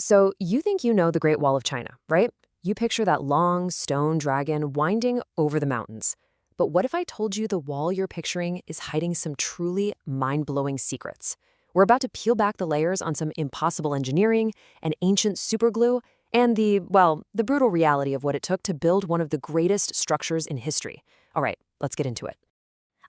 So you think you know the Great Wall of China, right? You picture that long stone dragon winding over the mountains. But what if I told you the wall you're picturing is hiding some truly mind-blowing secrets? We're about to peel back the layers on some impossible engineering, an ancient superglue, and the brutal reality of what it took to build one of the greatest structures in history. All right, let's get into it.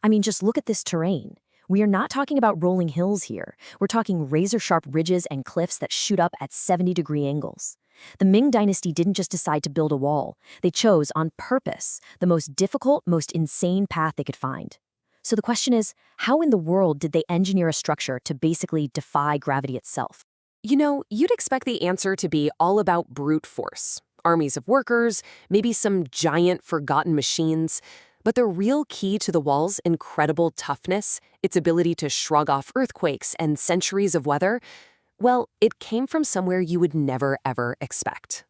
I mean, just look at this terrain. We are not talking about rolling hills here. We're talking razor-sharp ridges and cliffs that shoot up at 70-degree angles. The Ming Dynasty didn't just decide to build a wall. They chose, on purpose, the most difficult, most insane path they could find. So the question is, how in the world did they engineer a structure to basically defy gravity itself? You know, you'd expect the answer to be all about brute force. Armies of workers, maybe some giant forgotten machines. But the real key to the wall's incredible toughness, its ability to shrug off earthquakes and centuries of weather, well, it came from somewhere you would never, ever expect.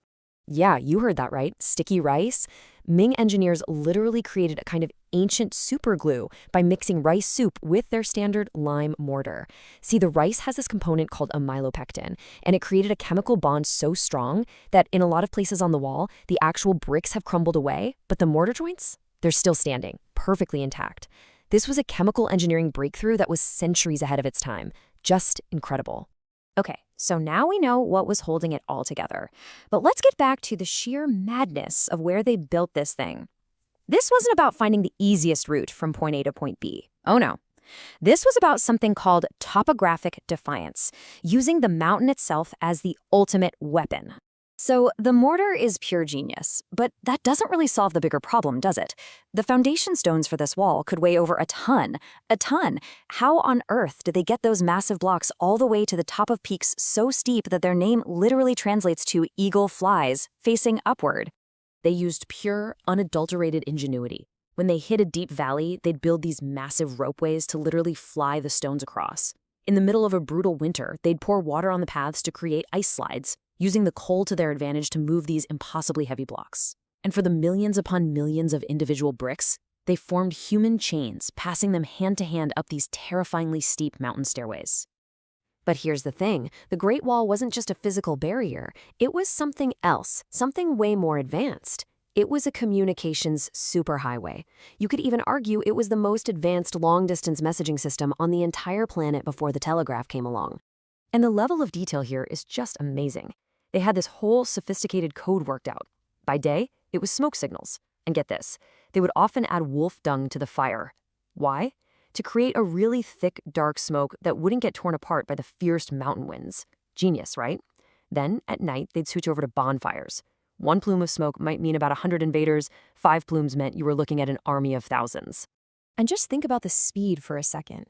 Yeah, you heard that right. Sticky rice. Ming engineers literally created a kind of ancient superglue by mixing rice soup with their standard lime mortar. See, the rice has this component called amylopectin, and it created a chemical bond so strong that in a lot of places on the wall, the actual bricks have crumbled away, but the mortar joints, they're still standing, perfectly intact. This was a chemical engineering breakthrough that was centuries ahead of its time. Just incredible. Okay, so now we know what was holding it all together. But let's get back to the sheer madness of where they built this thing. This wasn't about finding the easiest route from point A to point B. Oh no. This was about something called topographic defiance, using the mountain itself as the ultimate weapon. So the mortar is pure genius, but that doesn't really solve the bigger problem, does it? The foundation stones for this wall could weigh over a ton. A ton! How on earth did they get those massive blocks all the way to the top of peaks so steep that their name literally translates to eagle flies, facing upward? They used pure, unadulterated ingenuity. When they hit a deep valley, they'd build these massive ropeways to literally fly the stones across. In the middle of a brutal winter, they'd pour water on the paths to create ice slides, using the cold to their advantage to move these impossibly heavy blocks. And for the millions upon millions of individual bricks, they formed human chains, passing them hand to hand up these terrifyingly steep mountain stairways. But here's the thing, the Great Wall wasn't just a physical barrier, it was something else, something way more advanced. It was a communications superhighway. You could even argue it was the most advanced long-distance messaging system on the entire planet before the telegraph came along. And the level of detail here is just amazing. They had this whole sophisticated code worked out. By day, it was smoke signals. And get this, they would often add wolf dung to the fire. Why? To create a really thick, dark smoke that wouldn't get torn apart by the fierce mountain winds. Genius, right? Then, at night, they'd switch over to bonfires. One plume of smoke might mean about 100 invaders, 5 plumes meant you were looking at an army of thousands. And just think about the speed for a second.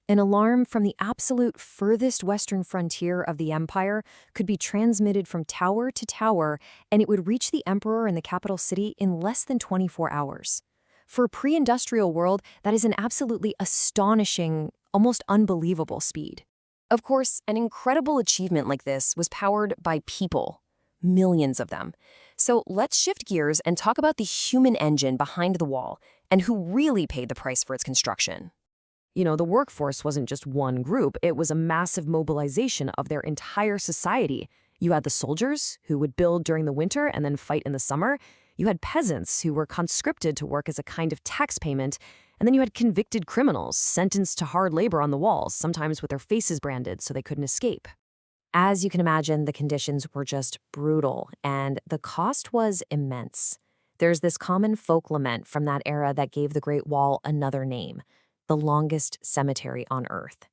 An alarm from the absolute furthest western frontier of the empire could be transmitted from tower to tower, and it would reach the emperor in the capital city in less than 24 hours. For a pre-industrial world, that is an absolutely astonishing, almost unbelievable speed. Of course, an incredible achievement like this was powered by people. Millions of them. So let's shift gears and talk about the human engine behind the wall and who really paid the price for its construction. You know, the workforce wasn't just one group, it was a massive mobilization of their entire society. You had the soldiers, who would build during the winter and then fight in the summer. You had peasants, who were conscripted to work as a kind of tax payment. And then you had convicted criminals, sentenced to hard labor on the walls, sometimes with their faces branded so they couldn't escape. As you can imagine, the conditions were just brutal, and the cost was immense. There's this common folk lament from that era that gave the Great Wall another name: the longest cemetery on Earth.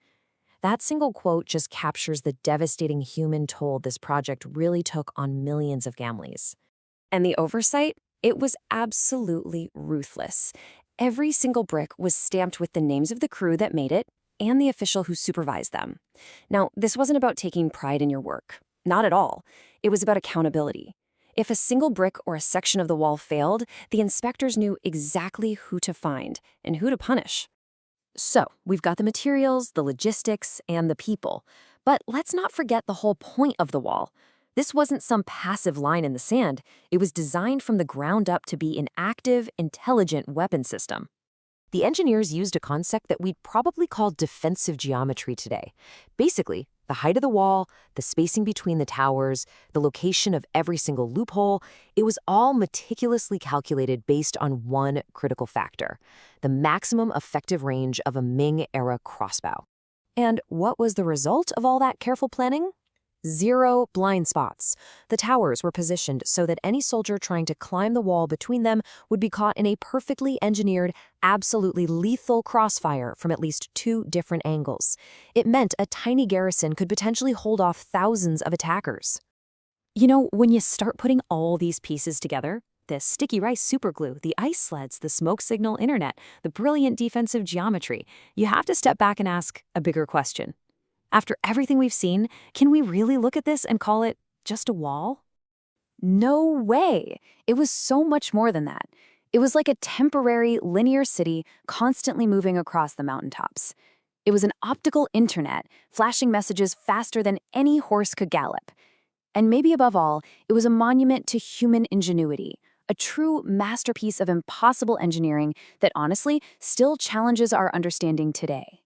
That single quote just captures the devastating human toll this project really took on millions of families. And the oversight? It was absolutely ruthless. Every single brick was stamped with the names of the crew that made it and the official who supervised them. Now, this wasn't about taking pride in your work. Not at all. It was about accountability. If a single brick or a section of the wall failed, the inspectors knew exactly who to find and who to punish. So, we've got the materials, the logistics, and the people. But let's not forget the whole point of the wall. This wasn't some passive line in the sand. It was designed from the ground up to be an active, intelligent weapon system. The engineers used a concept that we'd probably call defensive geometry today. Basically, the height of the wall, the spacing between the towers, the location of every single loophole, it was all meticulously calculated based on one critical factor: the maximum effective range of a Ming-era crossbow. And what was the result of all that careful planning? 0 blind spots. The towers were positioned so that any soldier trying to climb the wall between them would be caught in a perfectly engineered, absolutely lethal crossfire from at least 2 different angles. It meant a tiny garrison could potentially hold off thousands of attackers. You know, when you start putting all these pieces together, the sticky rice superglue, the ice sleds, the smoke signal internet, the brilliant defensive geometry, you have to step back and ask a bigger question. After everything we've seen, can we really look at this and call it just a wall? No way! It was so much more than that. It was like a temporary, linear city constantly moving across the mountaintops. It was an optical internet, flashing messages faster than any horse could gallop. And maybe above all, it was a monument to human ingenuity, a true masterpiece of impossible engineering that honestly still challenges our understanding today.